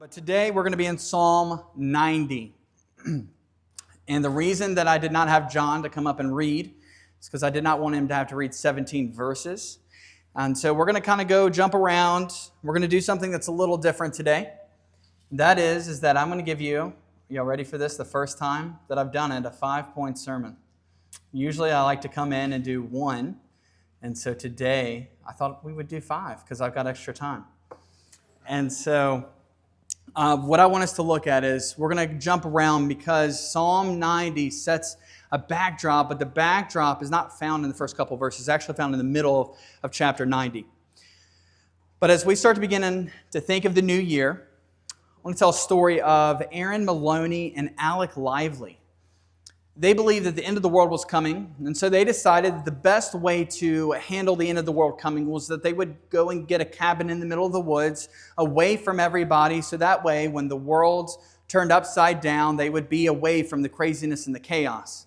But today we're going to be in Psalm 90. And the reason that I did not have John to come up and read is because I did not want him to have to read 17 verses. And so we're going to kind of jump around. We're going to do something that's a little different today. That is that I'm going to give you, y'all ready for this, the first time that I've done it, a 5-point sermon. Usually I like to come in and do one. And so today I thought we would do 5 because I've got extra time. And so what I want us to look at is we're going to jump around because Psalm 90 sets a backdrop, but the backdrop is not found in the first couple of verses. It's actually found in the middle of chapter 90. But as we start to begin to think of the new year, I want to tell a story of Aaron Maloney and Alec Lively. They believed that the end of the world was coming, and so they decided that the best way to handle the end of the world coming was that they would go and get a cabin in the middle of the woods, away from everybody, so that way when the world turned upside down, they would be away from the craziness and the chaos.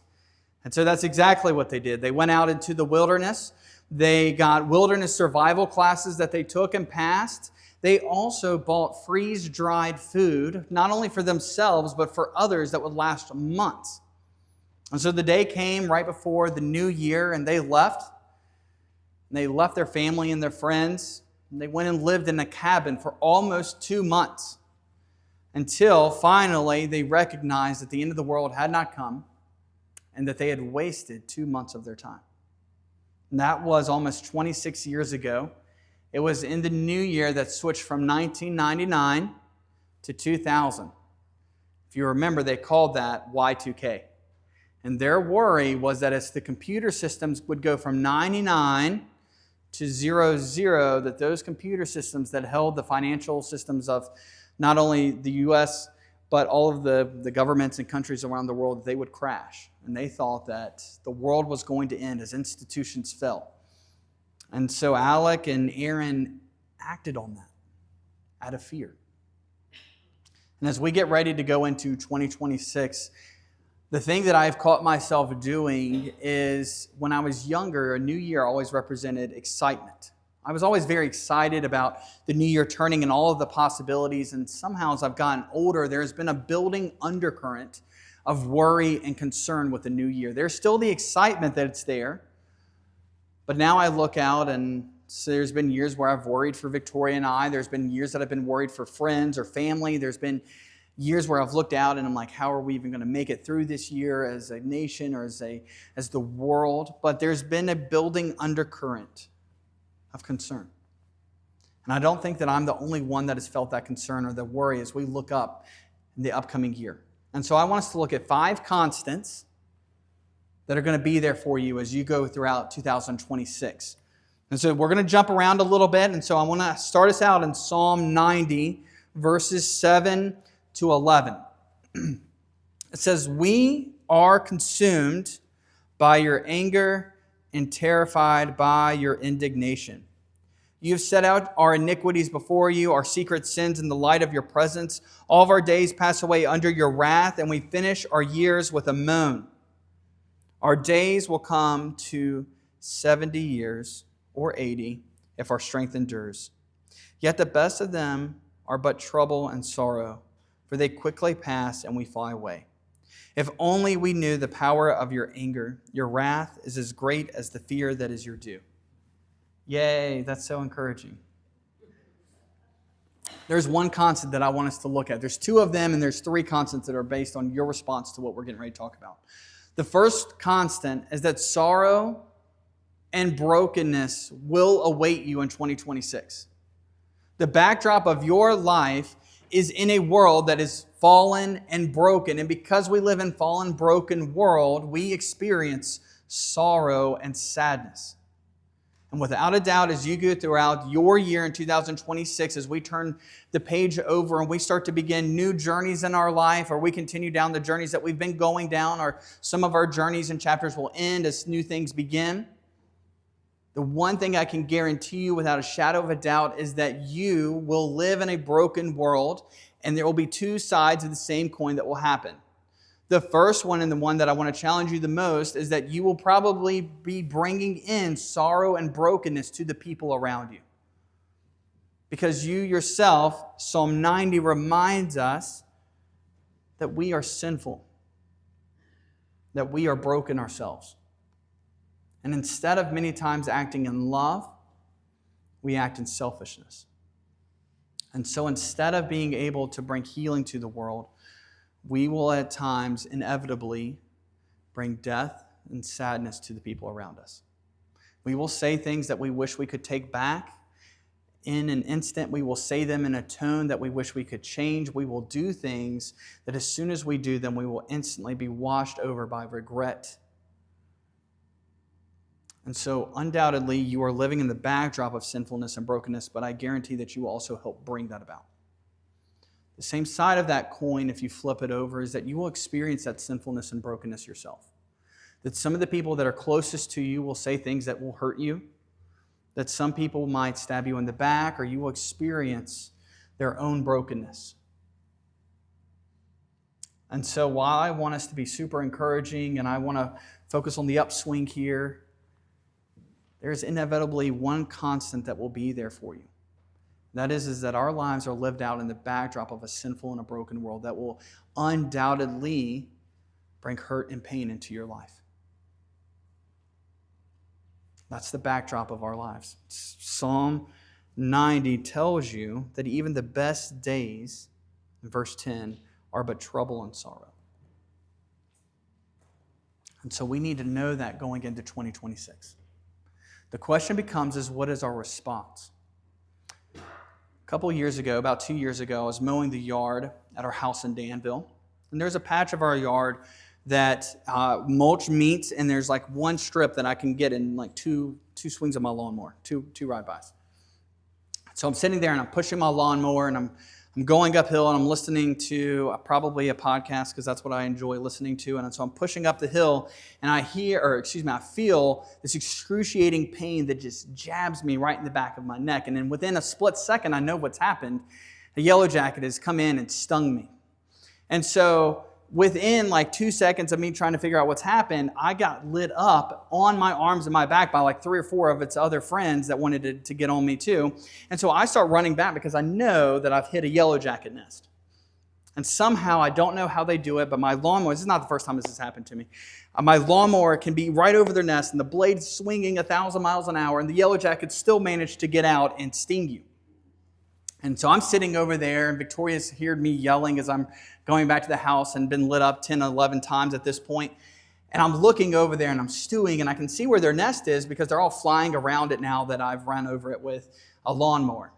And so that's exactly what they did. They went out into the wilderness. They got wilderness survival classes that they took and passed. They also bought freeze-dried food, not only for themselves, but for others that would last months. And so the day came right before the new year, and they left. And they left their family and their friends. And they went and lived in a cabin for almost 2 months until finally they recognized that the end of the world had not come and that they had wasted 2 months of their time. And that was almost 26 years ago. It was in the new year that switched from 1999 to 2000. If you remember, they called that Y2K. And their worry was that as the computer systems would go from 99 to 00, that those computer systems that held the financial systems of not only the U.S., but all of the governments and countries around the world, they would crash. And they thought that the world was going to end as institutions fell. And so Alec and Aaron acted on that out of fear. And as we get ready to go into 2026, the thing that I've caught myself doing is when I was younger, a new year always represented excitement. I was always very excited about the new year turning and all of the possibilities. And somehow as I've gotten older, there's been a building undercurrent of worry and concern with the new year. There's still the excitement that it's there. But now I look out and so there's been years where I've worried for Victoria and I. There's been years that I've been worried for friends or family. There's been years where I've looked out and I'm like, how are we even going to make it through this year as a nation or as the world? But there's been a building undercurrent of concern. And I don't think that I'm the only one that has felt that concern or the worry as we look up in the upcoming year. And so I want us to look at 5 constants that are going to be there for you as you go throughout 2026. And so we're going to jump around a little bit. And so I want to start us out in Psalm 90, verses 7 to 11. It says, "We are consumed by your anger and terrified by your indignation. You have set out our iniquities before you, our secret sins in the light of your presence. All of our days pass away under your wrath, and we finish our years with a moan. Our days will come to 70 years or 80 if our strength endures. Yet the best of them are but trouble and sorrow, for they quickly pass and we fly away. If only we knew the power of your anger. Your wrath is as great as the fear that is your due." Yay, that's so encouraging. There's one constant that I want us to look at. There's 2 of them, and there's 3 constants that are based on your response to what we're getting ready to talk about. The first constant is that sorrow and brokenness will await you in 2026. The backdrop of your life is in a world that is fallen and broken. And because we live in a fallen, broken world, we experience sorrow and sadness. And without a doubt, as you go throughout your year in 2026, as we turn the page over and we start to begin new journeys in our life, or we continue down the journeys that we've been going down, or some of our journeys and chapters will end as new things begin, the one thing I can guarantee you without a shadow of a doubt is that you will live in a broken world, and there will be 2 sides of the same coin that will happen. The first one, and the one that I want to challenge you the most, is that you will probably be bringing in sorrow and brokenness to the people around you. Because you yourself, Psalm 90 reminds us that we are sinful, that we are broken ourselves. And instead of many times acting in love, we act in selfishness. And so instead of being able to bring healing to the world, we will at times inevitably bring death and sadness to the people around us. We will say things that we wish we could take back. In an instant, we will say them in a tone that we wish we could change. We will do things that as soon as we do them, we will instantly be washed over by regret. And so undoubtedly, you are living in the backdrop of sinfulness and brokenness, but I guarantee that you will also help bring that about. The same side of that coin, if you flip it over, is that you will experience that sinfulness and brokenness yourself. That some of the people that are closest to you will say things that will hurt you. That some people might stab you in the back, or you will experience their own brokenness. And so while I want us to be super encouraging and I want to focus on the upswing here, there's inevitably one constant that will be there for you. That is that our lives are lived out in the backdrop of a sinful and a broken world that will undoubtedly bring hurt and pain into your life. That's the backdrop of our lives. Psalm 90 tells you that even the best days, in verse 10, are but trouble and sorrow. And so we need to know that going into 2026. The question becomes what is our response? A couple years ago, about 2 years ago, I was mowing the yard at our house in Danville. And there's a patch of our yard that mulch meets, and there's like one strip that I can get in like two swings of my lawnmower, two ride-bys. So I'm sitting there and I'm pushing my lawnmower and I'm going uphill and I'm listening to probably a podcast because that's what I enjoy listening to. And so I'm pushing up the hill and I feel this excruciating pain that just jabs me right in the back of my neck. And then within a split second, I know what's happened. A yellow jacket has come in and stung me. And so within like 2 seconds of me trying to figure out what's happened, I got lit up on my arms and my back by like 3 or 4 of its other friends that wanted to get on me too. And so I start running back because I know that I've hit a yellow jacket nest. And somehow, I don't know how they do it, but my lawnmower, this is not the first time this has happened to me, my lawnmower can be right over their nest and the blade's swinging 1,000 miles an hour and the yellow jackets still manage to get out and sting you. And so I'm sitting over there, and Victoria's heard me yelling as I'm going back to the house and been lit up 10, 11 times at this point. And I'm looking over there, and I'm stewing, and I can see where their nest is because they're all flying around it now that I've run over it with a lawnmower.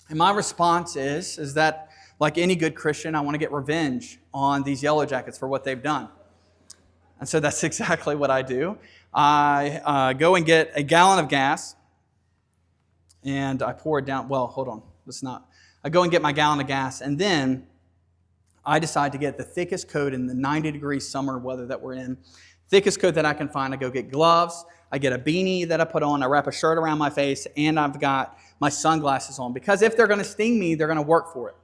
And my response is that, like any good Christian, I want to get revenge on these yellow jackets for what they've done. And so that's exactly what I do. I go and get a gallon of gas, and I pour it down. Well, hold on. I go and get my gallon of gas, and then I decide to get the thickest coat in the 90-degree summer weather that we're in, thickest coat that I can find. I go get gloves, I get a beanie that I put on, I wrap a shirt around my face, and I've got my sunglasses on, because if they're going to sting me, they're going to work for it.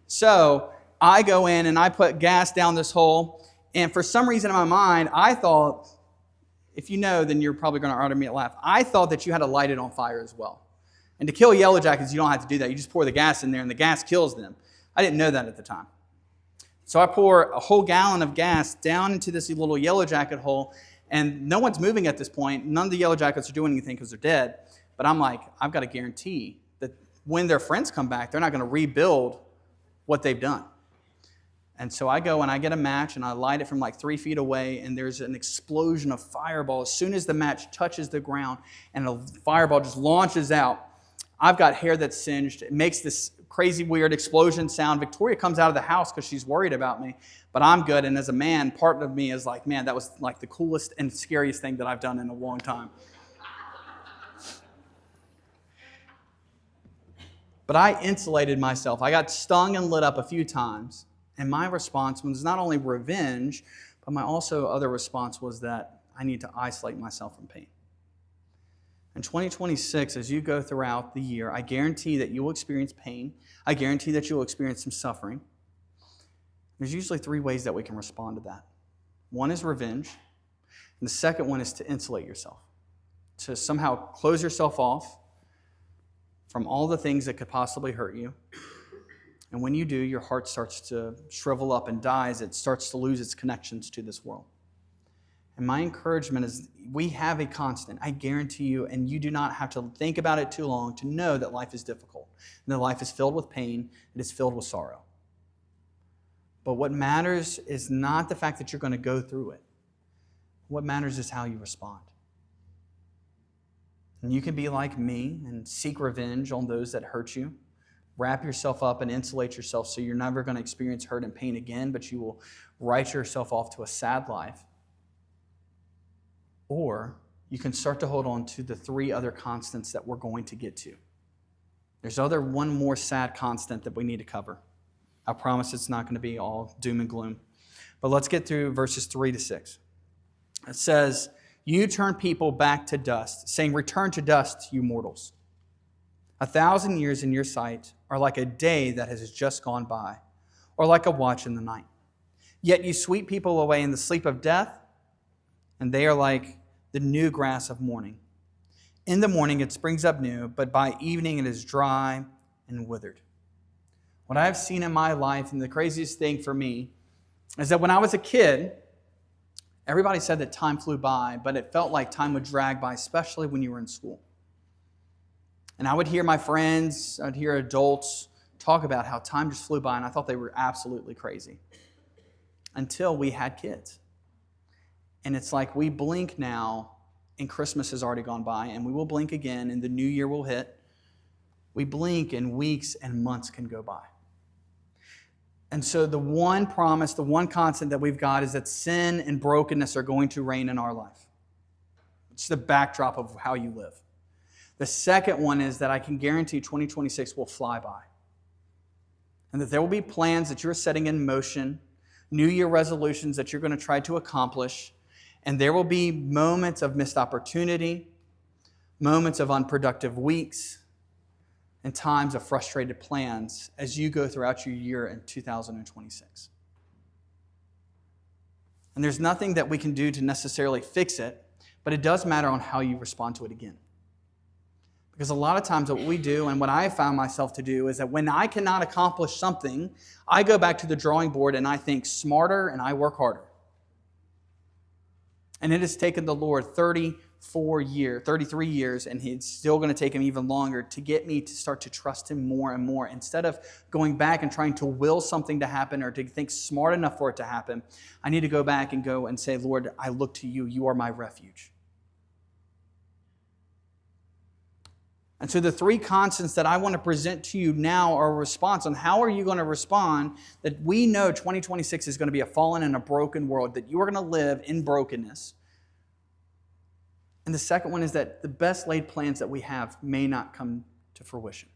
So I go in and I put gas down this hole, and for some reason in my mind, I thought, if you know, then you're probably going to utter me a laugh, I thought that you had to light it on fire as well. And to kill yellow jackets, you don't have to do that. You just pour the gas in there, and the gas kills them. I didn't know that at the time. So I pour a whole gallon of gas down into this little yellow jacket hole, and no one's moving at this point. None of the yellow jackets are doing anything because they're dead. But I'm like, I've got to guarantee that when their friends come back, they're not going to rebuild what they've done. And so I go and I get a match, and I light it from like 3 feet away, and there's an explosion of fireball. As soon as the match touches the ground and a fireball just launches out, I've got hair that's singed. It makes this crazy, weird explosion sound. Victoria comes out of the house because she's worried about me, but I'm good. And as a man, part of me is like, man, that was like the coolest and scariest thing that I've done in a long time. But I insulated myself. I got stung and lit up a few times. And my response was not only revenge, but my also other response was that I need to isolate myself from pain. In 2026, as you go throughout the year, I guarantee that you will experience pain. I guarantee that you will experience some suffering. There's usually 3 ways that we can respond to that. One is revenge, and the second one is to insulate yourself, to somehow close yourself off, from all the things that could possibly hurt you. And when you do, your heart starts to shrivel up and die as it starts to lose its connections to this world. And my encouragement is we have a constant, I guarantee you, and you do not have to think about it too long to know that life is difficult, and that life is filled with pain, it is filled with sorrow. But what matters is not the fact that you're going to go through it. What matters is how you respond. And you can be like me and seek revenge on those that hurt you. Wrap yourself up and insulate yourself so you're never going to experience hurt and pain again, but you will write yourself off to a sad life. Or you can start to hold on to the three other constants that we're going to get to. There's one more sad constant that we need to cover. I promise it's not going to be all doom and gloom. But let's get through verses 3 to 6. It says, "You turn people back to dust, saying, 'Return to dust, you mortals.' 1,000 years in your sight are like a day that has just gone by, or like a watch in the night. Yet you sweep people away in the sleep of death, and they are like the new grass of morning. In the morning it springs up new, but by evening it is dry and withered." What I've seen in my life, and the craziest thing for me, is that when I was a kid, everybody said that time flew by, but it felt like time would drag by, especially when you were in school. And I would hear my friends, I'd hear adults talk about how time just flew by, and I thought they were absolutely crazy. Until we had kids. And it's like we blink now, and Christmas has already gone by, and we will blink again, and the new year will hit. We blink, and weeks and months can go by. And so the one promise, the one constant that we've got is that sin and brokenness are going to reign in our life. It's the backdrop of how you live. The second one is that I can guarantee 2026 will fly by. And that there will be plans that you're setting in motion, New Year resolutions that you're going to try to accomplish, and there will be moments of missed opportunity, moments of unproductive weeks, and times of frustrated plans as you go throughout your year in 2026. And there's nothing that we can do to necessarily fix it, but it does matter on how you respond to it again. Because a lot of times what we do, and what I have found myself to do, is that when I cannot accomplish something, I go back to the drawing board and I think smarter and I work harder. And it has taken the Lord 33 years, and it's still going to take him even longer to get me to start to trust him more and more. Instead of going back and trying to will something to happen or to think smart enough for it to happen, I need to go back and go and say, "Lord, I look to you. You are my refuge." And so the three constants that I want to present to you now are a response on how are you going to respond that we know 2026 is going to be a fallen and a broken world, that you are going to live in brokenness. And the second one is that the best laid plans that we have may not come to fruition,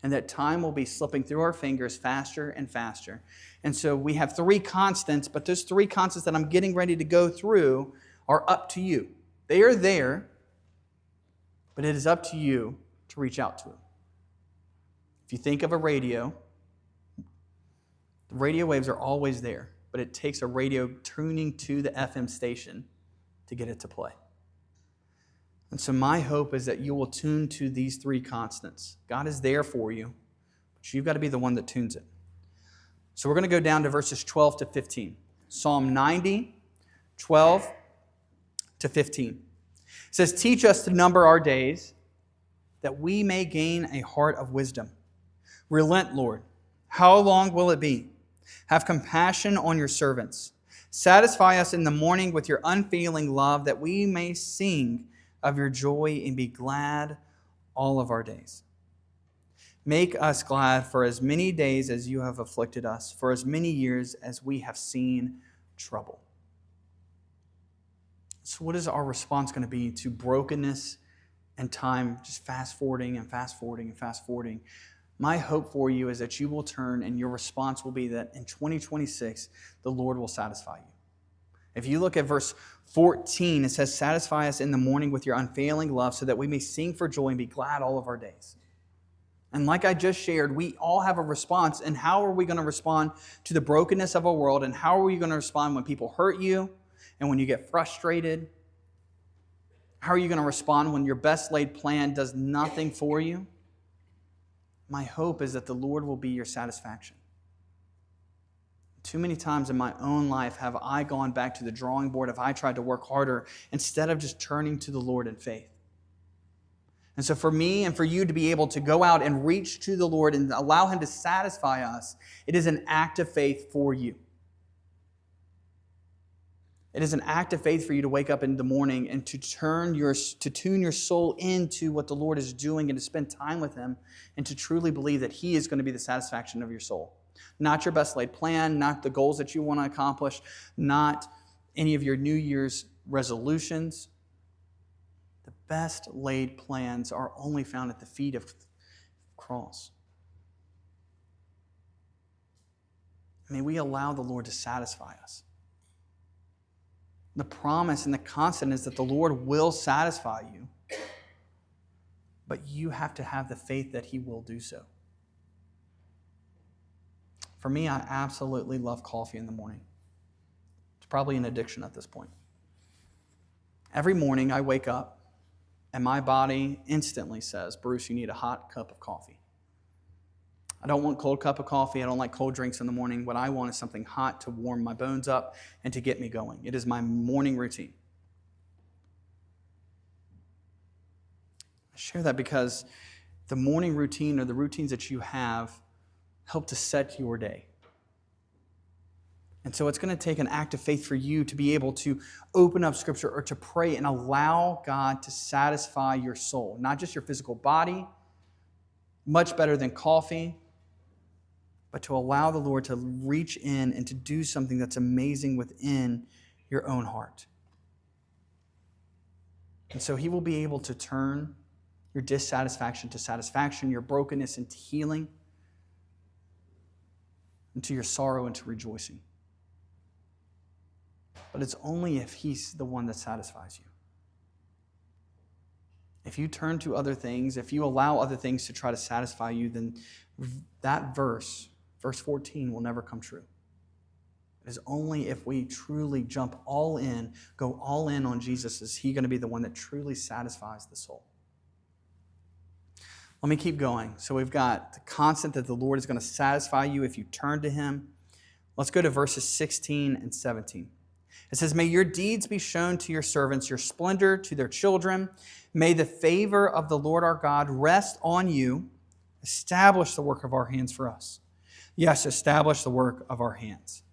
and that time will be slipping through our fingers faster and faster. And so we have three constants, but those three constants that I'm getting ready to go through are up to you. They are there, but it is up to you to reach out to them. If you think of a radio, the radio waves are always there, but it takes a radio tuning to the FM station to get it to play. And so my hope is that you will tune to these three constants. God is there for you, but you've got to be the one that tunes it. So we're going to go down to verses 12 to 15. Psalm 90, 12 to 15. It says, "Teach us to number our days, that we may gain a heart of wisdom. Relent, Lord. How long will it be? Have compassion on your servants. Satisfy us in the morning with your unfailing love, that we may sing of your joy and be glad all of our days. Make us glad for as many days as you have afflicted us, for as many years as we have seen trouble." So what is our response going to be to brokenness and time just fast forwarding and fast forwarding and fast forwarding? My hope for you is that you will turn and your response will be that in 2026, the Lord will satisfy you. If you look at verse 14, it says, "Satisfy us in the morning with your unfailing love, so that we may sing for joy and be glad all of our days." And like I just shared, we all have a response. And how are we going to respond to the brokenness of our world? And how are we going to respond when people hurt you and when you get frustrated? How are you going to respond when your best laid plan does nothing for you? my hope is that the Lord will be your satisfaction. Too many times in my own life have I gone back to the drawing board, have I tried to work harder instead of just turning to the Lord in faith. And so for me and for you to be able to go out and reach to the Lord and allow Him to satisfy us, it is an act of faith for you. It is an act of faith for you to wake up in the morning and to tune your soul into what the Lord is doing and to spend time with Him and to truly believe that He is going to be the satisfaction of your soul. Not your best laid plan, not the goals that you want to accomplish, not any of your New Year's resolutions. The best laid plans are only found at the feet of the cross. May we allow the Lord to satisfy us. The promise and the constant is that the Lord will satisfy you, but you have to have the faith that He will do so. For me, I absolutely love coffee in the morning. It's probably an addiction at this point. Every morning I wake up and my body instantly says, Bruce, you need a hot cup of coffee. I don't want a cold cup of coffee. I don't like cold drinks in the morning. What I want is something hot to warm my bones up and to get me going. It is my morning routine. I share that because the morning routine or the routines that you have help to set your day. And so it's going to take an act of faith for you to be able to open up Scripture or to pray and allow God to satisfy your soul, not just your physical body, much better than coffee, but to allow the Lord to reach in and to do something that's amazing within your own heart. And so He will be able to turn your dissatisfaction to satisfaction, your brokenness into healing, into your sorrow into rejoicing. But it's only if He's the one that satisfies you. If you turn to other things, if you allow other things to try to satisfy you, then that verse 14, will never come true. It is only if we truly jump all in, go all in on Jesus, is He going to be the one that truly satisfies the soul. Let me keep going. So we've got the constant that the Lord is going to satisfy you if you turn to Him. Let's go to verses 16 and 17. It says, May your deeds be shown to your servants, your splendor to their children. May the favor of the Lord our God rest on you. Establish the work of our hands for us. Yes, establish the work of our hands.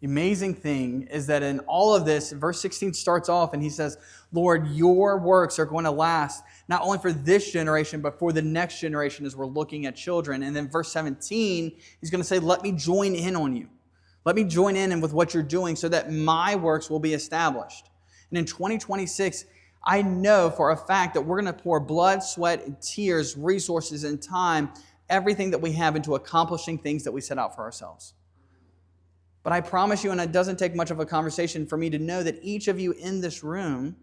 The amazing thing is that in all of this, verse 16 starts off and He says, Lord, your works are going to last not only for this generation, but for the next generation as we're looking at children. And then verse 17, He's going to say, let me join in on you. Let me join in with what you're doing so that my works will be established. And in 2026, I know for a fact that we're going to pour blood, sweat, and tears, resources, and time, everything that we have into accomplishing things that we set out for ourselves. But I promise you, and it doesn't take much of a conversation for me to know that each of you in this room,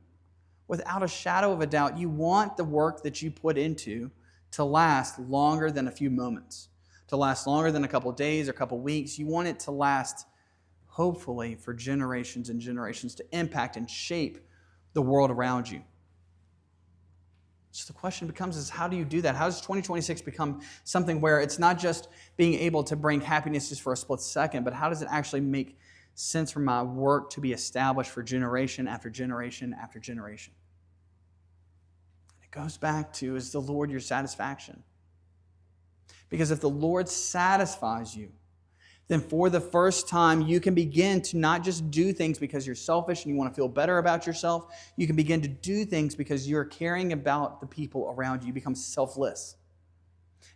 without a shadow of a doubt, you want the work that you put into to last longer than a few moments, to last longer than a couple of days or a couple of weeks. You want it to last, hopefully, for generations and generations, to impact and shape the world around you. So the question becomes is how do you do that? How does 2026 become something where it's not just being able to bring happiness just for a split second, but how does it actually make sense for my work to be established for generation after generation after generation? And it goes back to, is the Lord your satisfaction? Because if the Lord satisfies you, then for the first time, you can begin to not just do things because you're selfish and you want to feel better about yourself. You can begin to do things because you're caring about the people around you. You become selfless.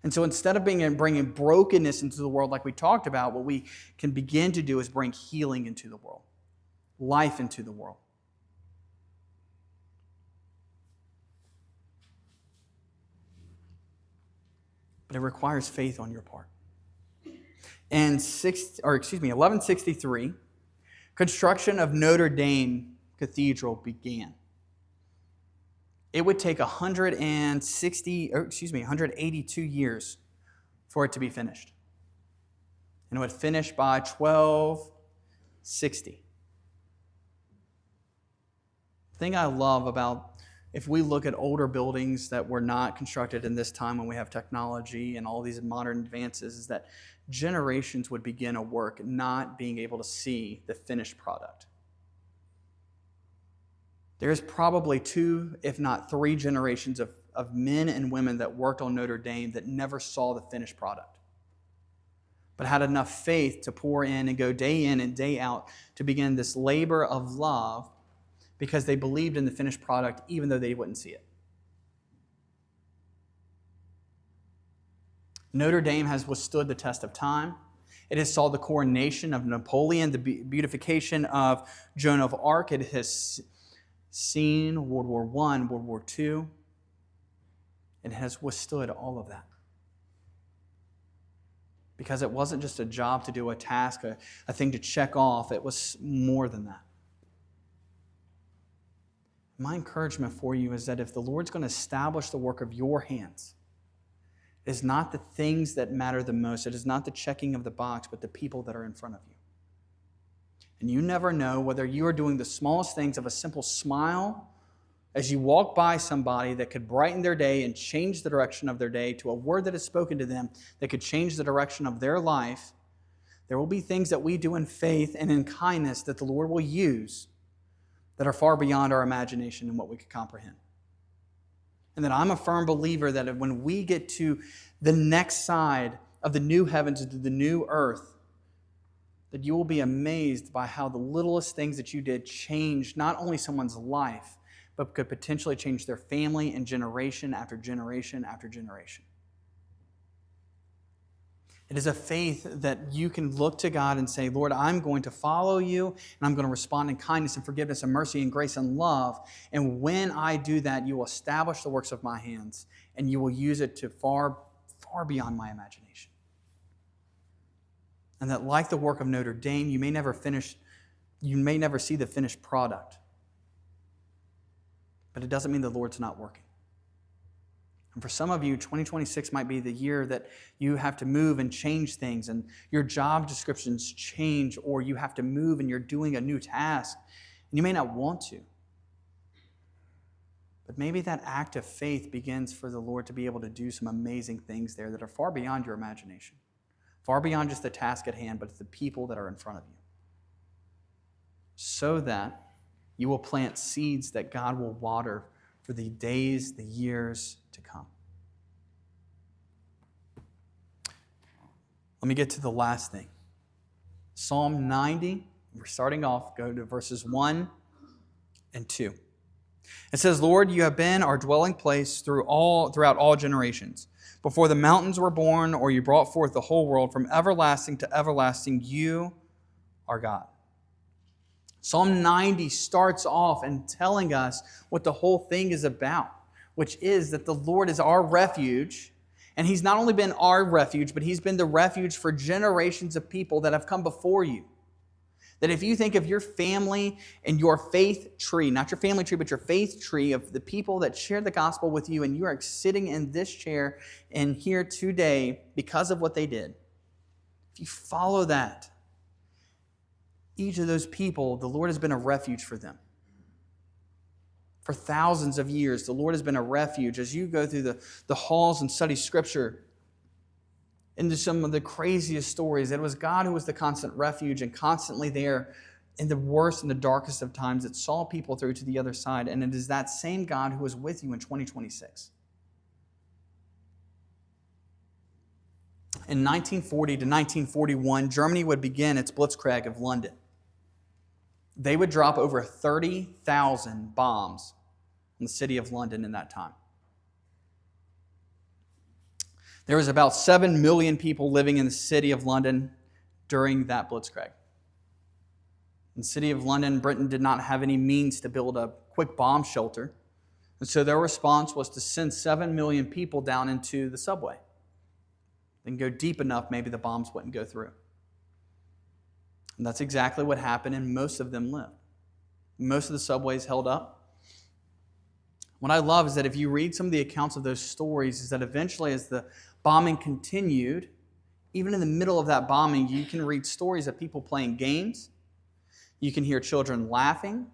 And so instead of bringing brokenness into the world like we talked about, what we can begin to do is bring healing into the world, life into the world. But it requires faith on your part. In 1163, construction of Notre Dame Cathedral began. It would take 182 years for it to be finished. And it would finish by 1260. The thing I love about if we look at older buildings that were not constructed in this time when we have technology and all these modern advances, is that generations would begin a work not being able to see the finished product. There's probably 2, if not 3 generations of men and women that worked on Notre Dame that never saw the finished product, but had enough faith to pour in and go day in and day out to begin this labor of love because they believed in the finished product even though they wouldn't see it. Notre Dame has withstood the test of time. It has saw the coronation of Napoleon, the beatification of Joan of Arc. It has seen World War I, World War II. It has withstood all of that. Because it wasn't just a job to do, a task, a thing to check off. It was more than that. My encouragement for you is that if the Lord's going to establish the work of your hands, it is not the things that matter the most. It is not the checking of the box, but the people that are in front of you. And you never know whether you are doing the smallest things of a simple smile as you walk by somebody that could brighten their day and change the direction of their day, to a word that is spoken to them that could change the direction of their life. There will be things that we do in faith and in kindness that the Lord will use that are far beyond our imagination and what we could comprehend. And that I'm a firm believer that when we get to the next side of the new heavens and to the new earth, that you will be amazed by how the littlest things that you did changed not only someone's life, but could potentially change their family and generation after generation after generation. It is a faith that you can look to God and say, Lord, I'm going to follow you, and I'm going to respond in kindness and forgiveness and mercy and grace and love. And when I do that, you will establish the works of my hands, and you will use it to far, far beyond my imagination. And that like the work of Notre Dame, you may never see the finished product. But it doesn't mean the Lord's not working. And for some of you, 2026 might be the year that you have to move and change things, and your job descriptions change, or you have to move and you're doing a new task, and you may not want to. But maybe that act of faith begins for the Lord to be able to do some amazing things there that are far beyond your imagination, far beyond just the task at hand, but it's the people that are in front of you. So that you will plant seeds that God will water for the days, the years to come. Let me get to the last thing. Psalm 90, we're starting off, go to verses 1 and 2. It says, Lord, you have been our dwelling place throughout all generations. Before the mountains were born, or you brought forth the whole world, from everlasting to everlasting, you are God. Psalm 90 starts off and telling us what the whole thing is about, which is that the Lord is our refuge, and He's not only been our refuge, but He's been the refuge for generations of people that have come before you. That if you think of your family and your faith tree, not your family tree, but your faith tree of the people that shared the gospel with you, and you are sitting in this chair and here today because of what they did, if you follow that, each of those people, the Lord has been a refuge for them. For thousands of years, the Lord has been a refuge. As you go through the halls and study Scripture, into some of the craziest stories, it was God who was the constant refuge and constantly there in the worst and the darkest of times that saw people through to the other side. And it is that same God who is with you in 2026. In 1940 to 1941, Germany would begin its Blitzkrieg of London. They would drop over 30,000 bombs in the city of London in that time. There was about 7 million people living in the city of London during that Blitzkrieg. In the city of London, Britain did not have any means to build a quick bomb shelter. And so their response was to send 7 million people down into the subway. Then go deep enough, maybe the bombs wouldn't go through. And that's exactly what happened, and most of them lived. Most of the subways held up. What I love is that if you read some of the accounts of those stories, is that eventually as the bombing continued, even in the middle of that bombing, you can read stories of people playing games. You can hear children laughing,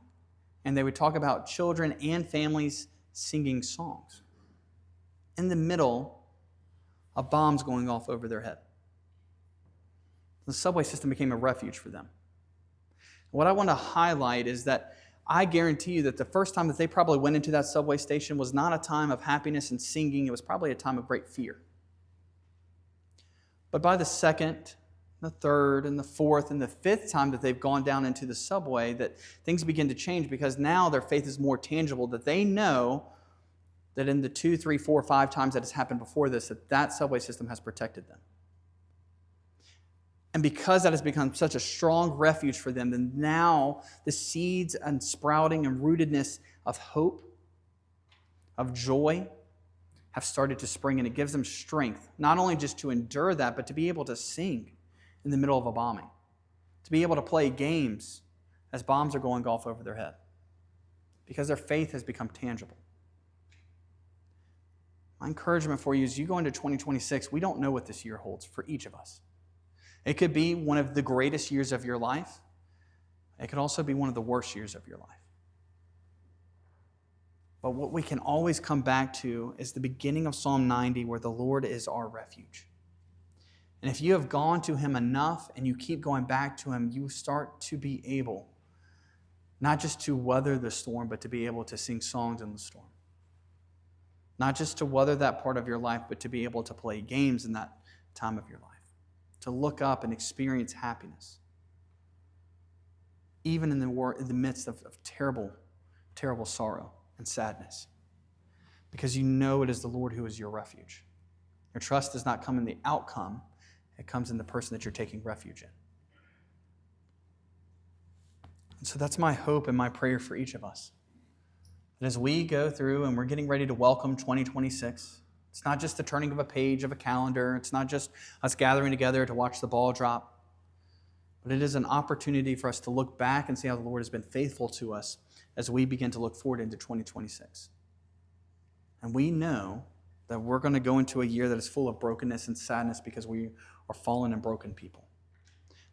and they would talk about children and families singing songs in the middle of bombs going off over their head. The subway system became a refuge for them. What I want to highlight is that I guarantee you that the first time that they probably went into that subway station was not a time of happiness and singing. It was probably a time of great fear. But by the second, the third, and the fourth, and the fifth time that they've gone down into the subway, that things begin to change because now their faith is more tangible, that they know that in the 2, 3, 4, 5 times that has happened before this, that subway system has protected them. And because that has become such a strong refuge for them, then now the seeds and sprouting and rootedness of hope, of joy, have started to spring, and it gives them strength, not only just to endure that, but to be able to sing in the middle of a bombing, to be able to play games as bombs are going off over their head, because their faith has become tangible. My encouragement for you is you go into 2026, we don't know what this year holds for each of us. It could be one of the greatest years of your life. It could also be one of the worst years of your life. But what we can always come back to is the beginning of Psalm 90, where the Lord is our refuge. And if you have gone to Him enough and you keep going back to Him, you start to be able not just to weather the storm, but to be able to sing songs in the storm. Not just to weather that part of your life, but to be able to play games in that time of your life. To look up and experience happiness, even in the midst of terrible, terrible sorrow and sadness, because you know it is the Lord who is your refuge. Your trust does not come in the outcome, it comes in the person that you're taking refuge in. And so that's my hope and my prayer for each of us. That as we go through and we're getting ready to welcome 2026, it's not just the turning of a page of a calendar. It's not just us gathering together to watch the ball drop. But it is an opportunity for us to look back and see how the Lord has been faithful to us as we begin to look forward into 2026. And we know that we're going to go into a year that is full of brokenness and sadness because we are fallen and broken people.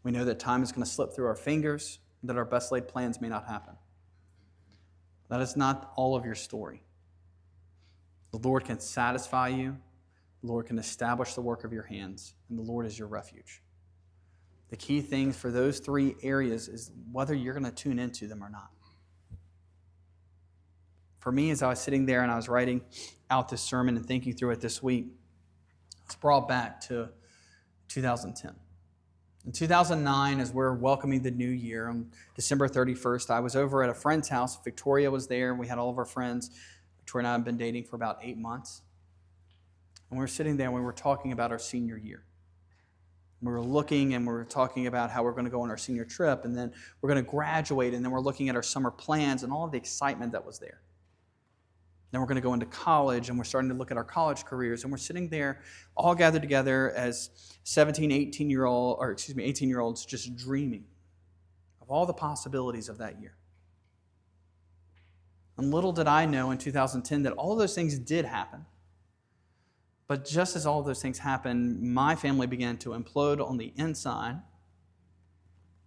We know that time is going to slip through our fingers, and that our best laid plans may not happen. That is not all of your story. The Lord can satisfy you. The Lord can establish the work of your hands. And the Lord is your refuge. The key thing for those 3 areas is whether you're going to tune into them or not. For me, as I was sitting there and I was writing out this sermon and thinking through it this week, I was brought back to 2010. In 2009, as we're welcoming the new year, on December 31st, I was over at a friend's house. Victoria was there. We had all of our friends. Victoria and I have been dating for about 8 months. And we were sitting there and we were talking about our senior year. We were looking and we were talking about how we're going to go on our senior trip, and then we're going to graduate, and then we're looking at our summer plans and all of the excitement that was there. Then we're going to go into college, and we're starting to look at our college careers, and we're sitting there all gathered together as 18-year-olds just dreaming of all the possibilities of that year. And little did I know in 2010 that all of those things did happen. But just as all of those things happened, my family began to implode on the inside.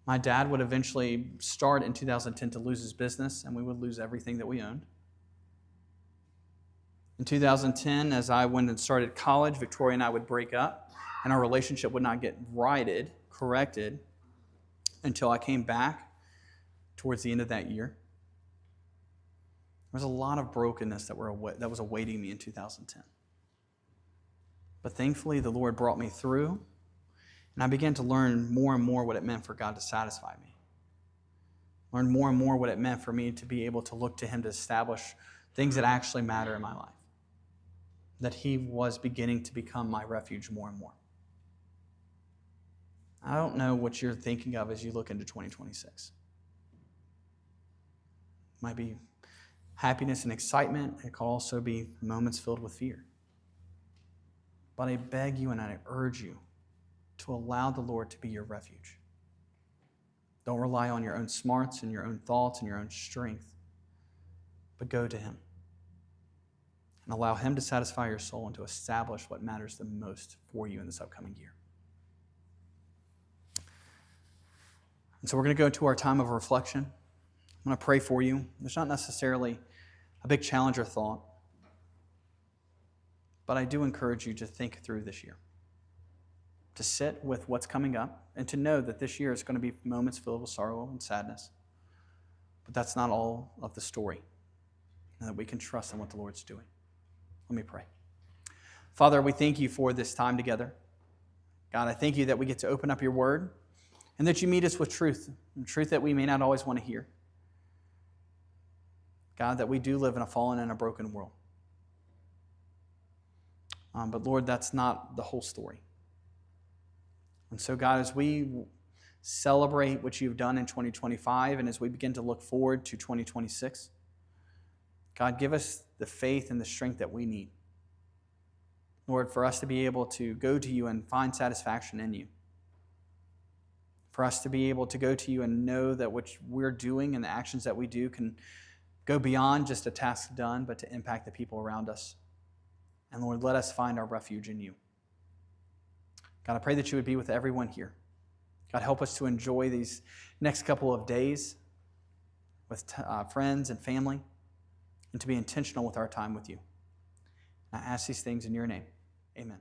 My dad would eventually start in 2010 to lose his business, and we would lose everything that we owned. In 2010, as I went and started college, Victoria and I would break up, and our relationship would not get corrected, until I came back towards the end of that year. There was a lot of brokenness that was awaiting me in 2010. But thankfully, the Lord brought me through, and I began to learn more and more what it meant for God to satisfy me. Learn more and more what it meant for me to be able to look to Him to establish things that actually matter in my life. That He was beginning to become my refuge more and more. I don't know what you're thinking of as you look into 2026. It might be happiness and excitement. It could also be moments filled with fear. But I beg you and I urge you to allow the Lord to be your refuge. Don't rely on your own smarts and your own thoughts and your own strength, but go to Him. And allow Him to satisfy your soul and to establish what matters the most for you in this upcoming year. And so we're going to go into our time of reflection. I'm going to pray for you. There's not necessarily a big challenge or thought. But I do encourage you to think through this year, to sit with what's coming up, and to know that this year is going to be moments filled with sorrow and sadness. But that's not all of the story, and that we can trust in what the Lord's doing. Let me pray. Father, we thank you for this time together. God, I thank you that we get to open up your word and that you meet us with truth, truth that we may not always want to hear. God, that we do live in a fallen and a broken world. But Lord, that's not the whole story. And so, God, as we celebrate what you've done in 2025 and as we begin to look forward to 2026, God, give us the faith and the strength that we need, Lord, for us to be able to go to you and find satisfaction in you. For us to be able to go to you and know that what we're doing and the actions that we do can go beyond just a task done, but to impact the people around us. And Lord, let us find our refuge in you. God, I pray that you would be with everyone here. God, help us to enjoy these next couple of days with friends and family, and to be intentional with our time with you. I ask these things in your name. Amen.